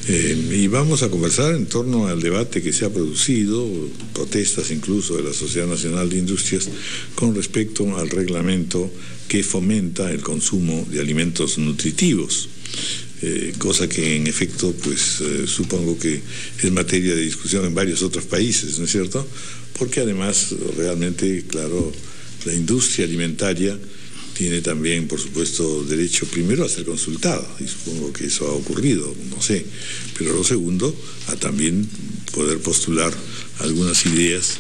Y vamos a conversar en torno al debate que se ha producido, protestas incluso de la Sociedad Nacional de Industrias, con respecto al reglamento que fomenta el consumo de alimentos nutritivos. Cosa que en efecto supongo que es materia de discusión en varios otros países, ¿no es cierto? Porque además realmente, claro, la industria alimentaria tiene también, por supuesto, derecho primero a ser consultada, y supongo que eso ha ocurrido, no sé, pero lo segundo, a también poder postular algunas ideas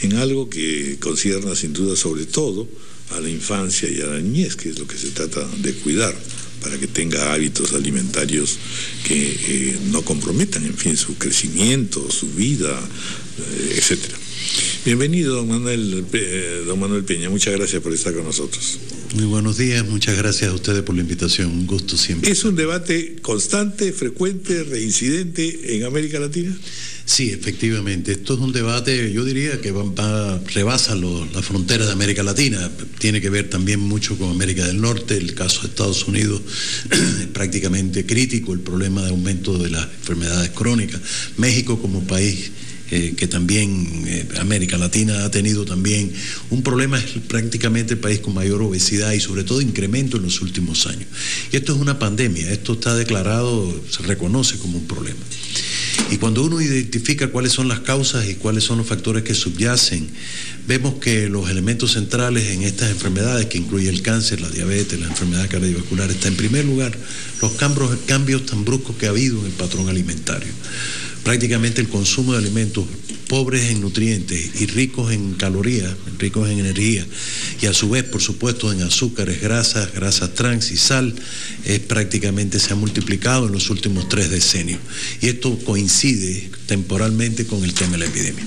en algo que concierna sin duda sobre todo a la infancia y a la niñez, que es lo que se trata de cuidar, para que tenga hábitos alimentarios que no comprometan, en fin, su crecimiento, su vida, etcétera. Bienvenido, don Manuel Peña, muchas gracias por estar con nosotros. Muy buenos días, muchas gracias a ustedes por la invitación, un gusto siempre. ¿Es un debate constante, frecuente, reincidente en América Latina? Sí, efectivamente, esto es un debate, yo diría que rebasa las fronteras de América Latina, tiene que ver también mucho con América del Norte, el caso de Estados Unidos es prácticamente crítico, el problema de aumento de las enfermedades crónicas, México como país que también América Latina ha tenido también un problema, es prácticamente el país con mayor obesidad y sobre todo incremento en los últimos años. Y esto es una pandemia, esto está declarado, se reconoce como un problema. Y cuando uno identifica cuáles son las causas y cuáles son los factores que subyacen, vemos que los elementos centrales en estas enfermedades, que incluye el cáncer, la diabetes, la enfermedad cardiovascular, está en primer lugar los cambios tan bruscos que ha habido en el patrón alimentario. Prácticamente el consumo de alimentos pobres en nutrientes y ricos en calorías, ricos en energía, y a su vez, por supuesto, en azúcares, grasas trans y sal, prácticamente se ha multiplicado en los últimos 3 decenios. Y esto coincide temporalmente con el tema de la epidemia.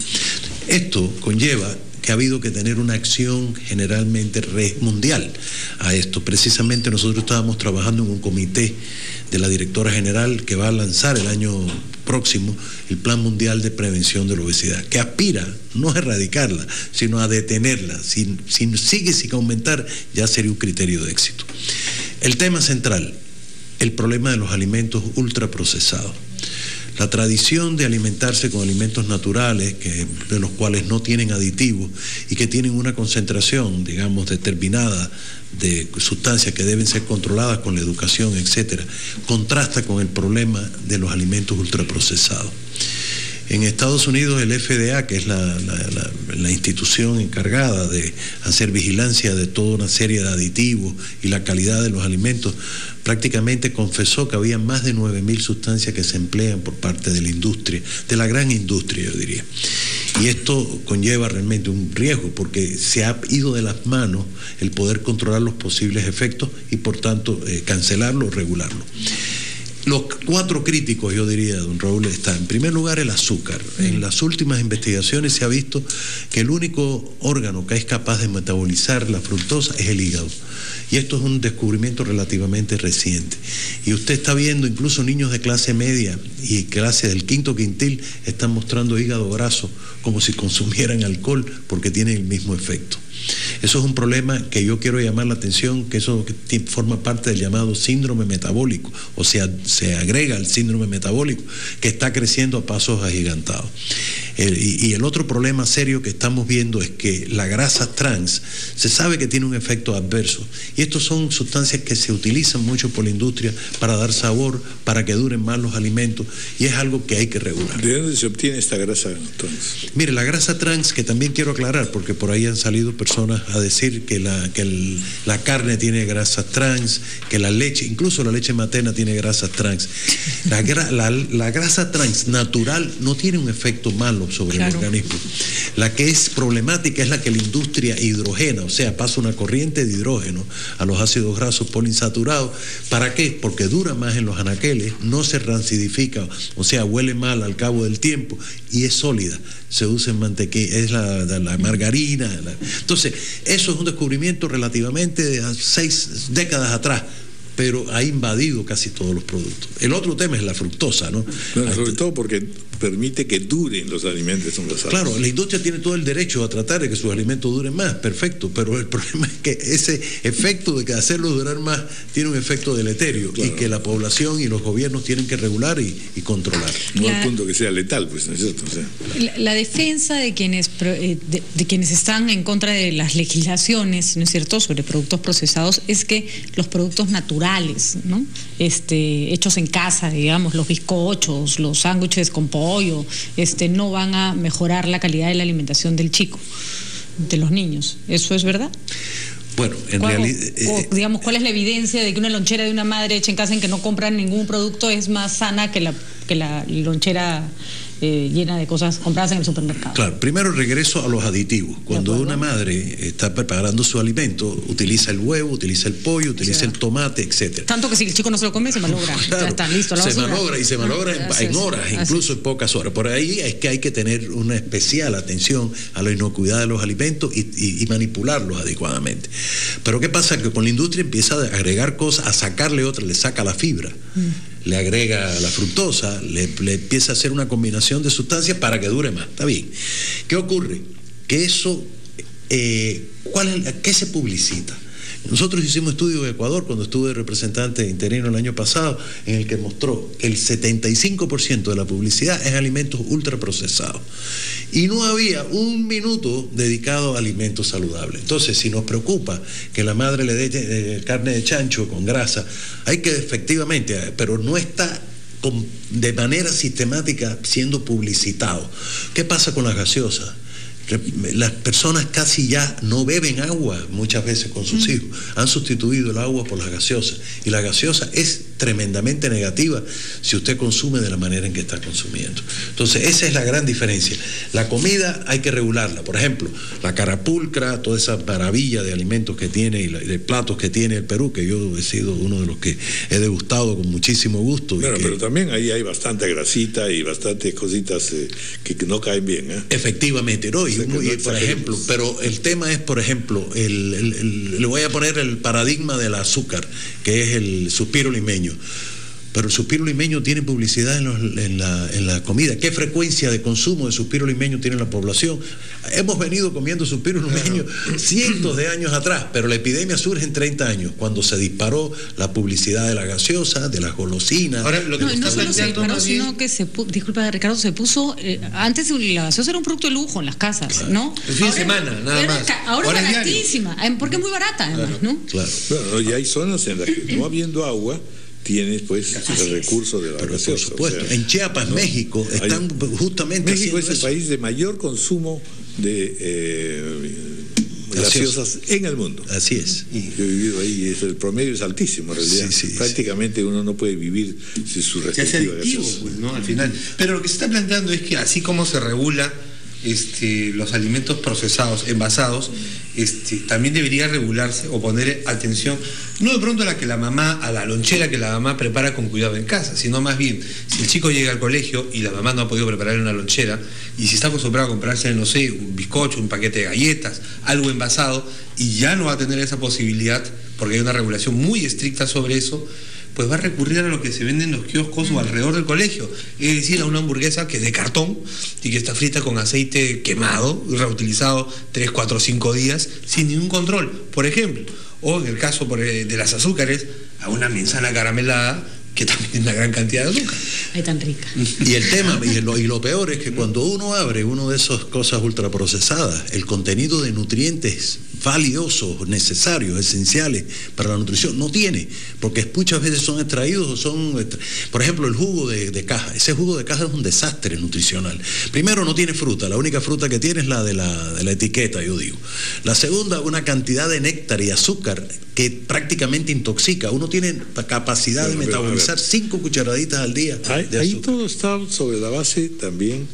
Esto conlleva que ha habido que tener una acción generalmente mundial a esto. Precisamente nosotros estábamos trabajando en un comité de la directora general que va a lanzar el año próximo el Plan Mundial de Prevención de la Obesidad, que aspira no a erradicarla, sino a detenerla. Si sigue sin aumentar, ya sería un criterio de éxito. El tema central, el problema de los alimentos ultraprocesados. La tradición de alimentarse con alimentos naturales, de los cuales no tienen aditivos y que tienen una concentración, digamos, determinada de sustancias que deben ser controladas con la educación, etcétera, contrasta con el problema de los alimentos ultraprocesados. En Estados Unidos el FDA, que es la institución encargada de hacer vigilancia de toda una serie de aditivos y la calidad de los alimentos, prácticamente confesó que había más de 9.000 sustancias que se emplean por parte de la industria, de la gran industria, yo diría. Y esto conlleva realmente un riesgo porque se ha ido de las manos el poder controlar los posibles efectos y por tanto cancelarlo o regularlo. Los 4 críticos, yo diría, don Raúl, están. En primer lugar, el azúcar. En las últimas investigaciones se ha visto que el único órgano que es capaz de metabolizar la fructosa es el hígado. Y esto es un descubrimiento relativamente reciente. Y usted está viendo incluso niños de clase media y clase del quinto quintil están mostrando hígado graso como si consumieran alcohol porque tienen el mismo efecto. Eso es un problema que yo quiero llamar la atención, que eso forma parte del llamado síndrome metabólico, o sea, se agrega al síndrome metabólico que está creciendo a pasos agigantados. Y el otro problema serio que estamos viendo es que la grasa trans se sabe que tiene un efecto adverso y estos son sustancias que se utilizan mucho por la industria para dar sabor, para que duren más los alimentos y es algo que hay que regular. ¿De dónde se obtiene esta grasa trans? Mire, la grasa trans, que también quiero aclarar porque por ahí han salido personas a decir que la carne tiene grasas trans, que la leche, incluso la leche materna tiene grasas trans. La grasa trans natural no tiene un efecto malo sobre el organismo. La que es problemática es la que la industria hidrogena, o sea, pasa una corriente de hidrógeno a los ácidos grasos poliinsaturados. ¿Para qué? Porque dura más en los anaqueles, no se rancidifica, o sea, huele mal al cabo del tiempo y es sólida. Se usa en mantequilla, es la margarina. Entonces, eso es un descubrimiento relativamente de 6 décadas atrás, pero ha invadido casi todos los productos. El otro tema es la fructosa, ¿no? Bueno, sobre todo porque permite que duren los alimentos envasados. Claro, la industria tiene todo el derecho a tratar de que sus alimentos duren más, perfecto, pero el problema es que ese efecto de que hacerlos durar más tiene un efecto deleterio, claro, y que la población y los gobiernos tienen que regular y controlar. No al punto que sea letal, pues, ¿no es cierto? O sea, la defensa de quienes están en contra de las legislaciones, ¿no es cierto?, sobre productos procesados, es que los productos naturales, ¿no?, hechos en casa, digamos, los bizcochos, los sándwiches con pollo, no van a mejorar la calidad de la alimentación del chico, de los niños. ¿Eso es verdad? Bueno, en realidad... digamos, ¿cuál es la evidencia de que una lonchera de una madre hecha en casa en que no compran ningún producto es más sana que la lonchera llena de cosas compradas en el supermercado? Claro, primero regreso a los aditivos. Cuando una madre está preparando su alimento, utiliza el huevo, utiliza el pollo, utiliza el tomate, etcétera. Tanto que si el chico no se lo come, se malogra. Claro, ya está listo. Se malogra en horas, incluso en pocas horas. Por ahí es que hay que tener una especial atención a la inocuidad de los alimentos y manipularlos adecuadamente. Pero ¿qué pasa? Que con la industria empieza a agregar cosas, a sacarle otras, le saca la fibra. Le agrega la fructosa, le empieza a hacer una combinación de sustancias para que dure más. Está bien. ¿Qué ocurre? Que eso, ¿qué se publicita? Nosotros hicimos estudios en Ecuador cuando estuve de representante interino el año pasado, en el que mostró que el 75% de la publicidad es alimentos ultraprocesados. Y no había un minuto dedicado a alimentos saludables. Entonces, si nos preocupa que la madre le dé carne de chancho con grasa, hay que efectivamente, pero no está de manera sistemática siendo publicitado. ¿Qué pasa con las gaseosas? Las personas casi ya no beben agua muchas veces con sus hijos, han sustituido el agua por las gaseosas, y la gaseosa es tremendamente negativa si usted consume de la manera en que está consumiendo. Entonces esa es la gran diferencia. La comida hay que regularla. Por ejemplo, la carapulcra, toda esa maravilla de alimentos que tiene y de platos que tiene el Perú, que yo he sido uno de los que he degustado con muchísimo gusto. Claro, pero también ahí hay bastante grasita y bastantes cositas que no caen bien, ¿eh? Efectivamente, ¿no? Por ejemplo, pero el tema es, por ejemplo, le voy a poner el paradigma del azúcar, que es el suspiro limeño. Pero el suspiro limeño tiene publicidad en la comida. ¿Qué frecuencia de consumo de suspiro limeño tiene la población? Hemos venido comiendo suspiro limeño cientos de años atrás, pero la epidemia surge en 30 años, cuando se disparó la publicidad de la gaseosa, de las golosinas. Ahora, lo que no solo se disparó, sino que disculpa, Ricardo, se puso, antes la gaseosa era un producto de lujo en las casas, claro, ¿no? El fin de semana, nada más. Ahora es baratísima, porque es muy barata además, ¿no? Claro. Bueno, y hay zonas en las que no habiendo agua, tienes pues el recurso de la gaseosa. Por supuesto, o sea, en Chiapas, ¿no? México, están justamente México es el país de mayor consumo de gaseosas en el mundo. Así es. Yo he vivido ahí, el promedio es altísimo en realidad. Prácticamente uno no puede vivir sin su respectiva gaseosa. Pues, ¿no? Al final. Pero lo que se está planteando es que así como se regula los alimentos procesados, envasados, también debería regularse o poner atención, no de pronto a la lonchera que la mamá prepara con cuidado en casa, sino más bien, si el chico llega al colegio y la mamá no ha podido preparar una lonchera, y si está acostumbrado a comprarse, no sé, un bizcocho, un paquete de galletas, algo envasado, y ya no va a tener esa posibilidad, porque hay una regulación muy estricta sobre eso, pues va a recurrir a lo que se vende en los kioscos o alrededor del colegio, es decir, a una hamburguesa que es de cartón y que está frita con aceite quemado, reutilizado 3, 4, 5 días, sin ningún control, por ejemplo. O en el caso de las azúcares, a una manzana caramelada que también tiene una gran cantidad de azúcar. Es tan rica. Y el tema, y lo peor es que cuando uno abre una de esas cosas ultraprocesadas, el contenido de nutrientes valiosos, necesarios, esenciales para la nutrición, no tiene, porque muchas veces son extraídos por ejemplo, el jugo de caja. Ese jugo de caja es un desastre nutricional. Primero, no tiene fruta, la única fruta que tiene es la de la etiqueta, yo digo. La segunda, una cantidad de néctar y azúcar que prácticamente intoxica. Uno tiene la capacidad de metabolizar 5 cucharaditas al día de azúcar. Ahí todo está sobre la base también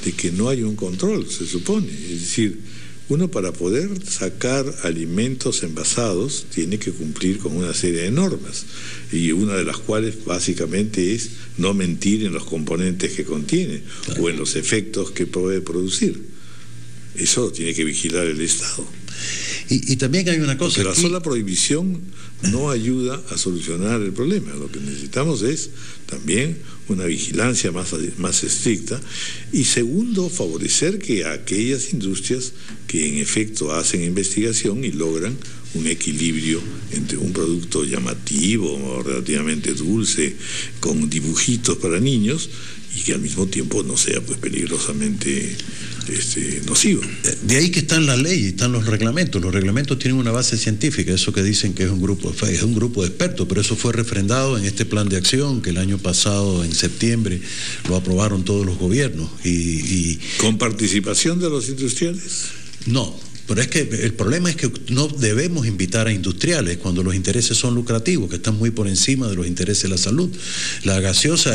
de que no hay un control, se supone. Es decir, uno para poder sacar alimentos envasados tiene que cumplir con una serie de normas, y una de las cuales básicamente es no mentir en los componentes que contiene, claro, o en los efectos que puede producir. eso lo tiene que vigilar el Estado. Y también hay una cosa. Porque la sola prohibición no ayuda a solucionar el problema. Lo que necesitamos es también una vigilancia más estricta. Y segundo, favorecer que aquellas industrias que en efecto hacen investigación y logran un equilibrio entre un producto llamativo o relativamente dulce, con dibujitos para niños, y que al mismo tiempo no sea pues peligrosamente nocivo. De ahí que están las leyes, están los reglamentos. Los reglamentos tienen una base científica, eso que dicen que es un grupo de expertos, pero eso fue refrendado en este plan de acción que el año pasado, en septiembre, lo aprobaron todos los gobiernos. ¿Con participación de los industriales? No. Pero es que el problema es que no debemos invitar a industriales cuando los intereses son lucrativos, que están muy por encima de los intereses de la salud. La gaseosa,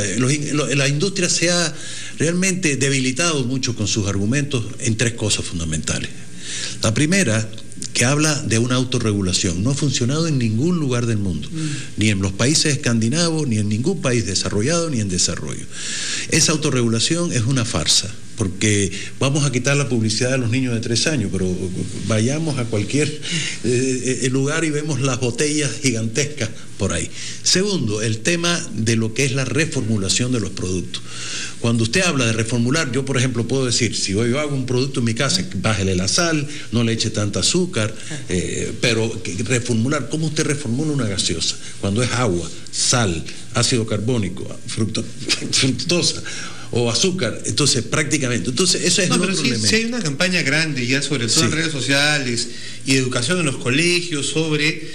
la industria se ha realmente debilitado mucho con sus argumentos en tres cosas fundamentales. La primera, que habla de una autorregulación. No ha funcionado en ningún lugar del mundo, ni en los países escandinavos, ni en ningún país desarrollado, ni en desarrollo. Esa autorregulación es una farsa, porque vamos a quitar la publicidad de los niños de 3 años, pero vayamos a cualquier lugar y vemos las botellas gigantescas por ahí. Segundo, el tema de lo que es la reformulación de los productos. Cuando usted habla de reformular, yo por ejemplo puedo decir, si yo hago un producto en mi casa, bájele la sal, no le eche tanta azúcar, pero reformular, ¿cómo usted reformula una gaseosa? Cuando es agua, sal, ácido carbónico, fructosa o azúcar, entonces prácticamente, eso es pero si hay una campaña grande ya sobre todo en redes sociales y educación en los colegios sobre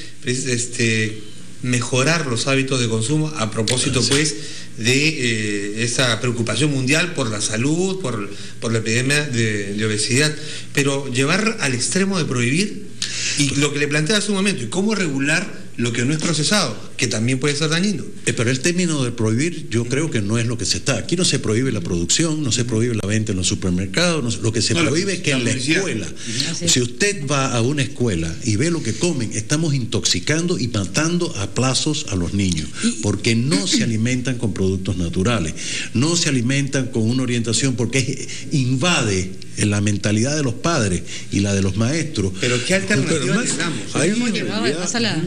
mejorar los hábitos de consumo a propósito pues de esa preocupación mundial por la salud, por la epidemia de obesidad, pero llevar al extremo de prohibir, y lo que le plantea hace un momento, y cómo regular lo que no es procesado, que también puede ser dañino. Pero el término de prohibir yo creo que no es lo que se está. Aquí no se prohíbe la producción, no se prohíbe la venta en los supermercados, lo que se prohíbe es que en la escuela, si usted va a una escuela y ve lo que comen, estamos intoxicando y matando a plazos a los niños, porque no se alimentan con productos naturales, no se alimentan con una orientación, porque invade la mentalidad de los padres y la de los maestros. Pero ¿qué alternativa le damos?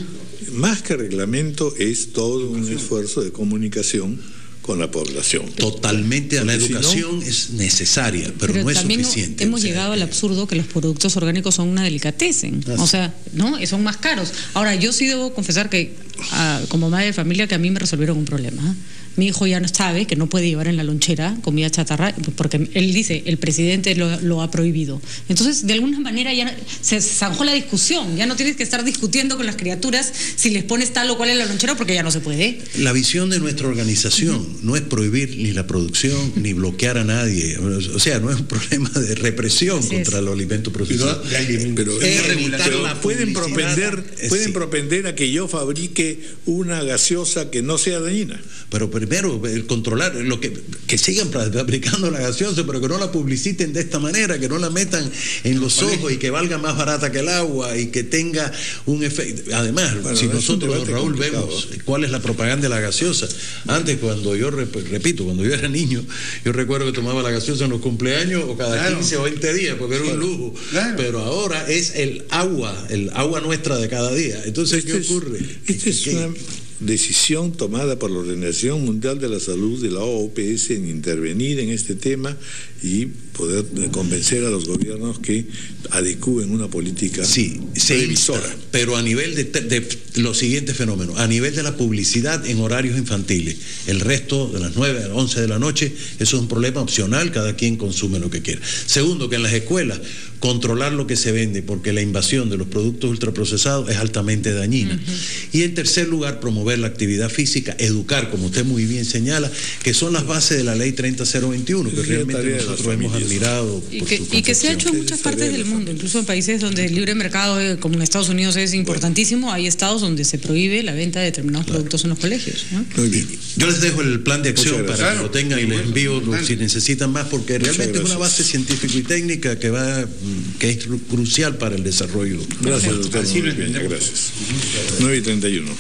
Más que reglamento es todo un esfuerzo de comunicación con la población. Totalmente, la educación es necesaria, pero no es suficiente. Hemos llegado al absurdo que los productos orgánicos son una delicatessen, o sea, ¿no? Son más caros. Ahora, yo sí debo confesar que como madre de familia que a mí me resolvieron un problema. Mi hijo ya no sabe que no puede llevar en la lonchera comida chatarra, porque él dice, el presidente lo ha prohibido. Entonces, de alguna manera ya se zanjó la discusión, ya no tienes que estar discutiendo con las criaturas si les pones tal o cual en la lonchera, porque ya no se puede. La visión de nuestra organización no es prohibir ni la producción, ni bloquear a nadie. O sea, no es un problema de represión contra los alimentos procesados. Pero pueden propender a que yo fabrique una gaseosa que no sea dañina. Pero primero, controlar que sigan fabricando la gaseosa, pero que no la publiciten de esta manera, que no la metan en los ojos y que valga más barata que el agua y que tenga un efecto. Además, si nosotros, Raúl, vemos cuál es la propaganda de la gaseosa. Antes, cuando yo, cuando yo era niño, yo recuerdo que tomaba la gaseosa en los cumpleaños o cada 15 o 20 días, porque era un lujo. Pero ahora es el agua nuestra de cada día. Entonces, ¿qué ocurre? Es una decisión tomada por la Organización Mundial de la Salud, de la OPS, en intervenir en este tema y poder convencer a los gobiernos que adecúen una política previsora. Pero a nivel de los siguientes fenómenos, a nivel de la publicidad en horarios infantiles, el resto de las 9 a las 11 de la noche, eso es un problema opcional, cada quien consume lo que quiera. Segundo, que en las escuelas controlar lo que se vende, porque la invasión de los productos ultraprocesados es altamente dañina. Y en tercer lugar, promover la actividad física, educar, como usted muy bien señala, que son las bases de la ley 30021, que realmente nosotros hemos admirado. Y que se ha hecho en muchas partes del mundo, incluso en países donde el libre mercado, como en Estados Unidos, es importantísimo, hay estados donde se prohíbe la venta de determinados productos en los colegios, ¿no? Muy bien. Yo les dejo el plan de acción para que lo tengan y les envío si necesitan más, porque realmente es una base científica y técnica que es crucial para el desarrollo. Gracias, doctor. Gracias. 9:31.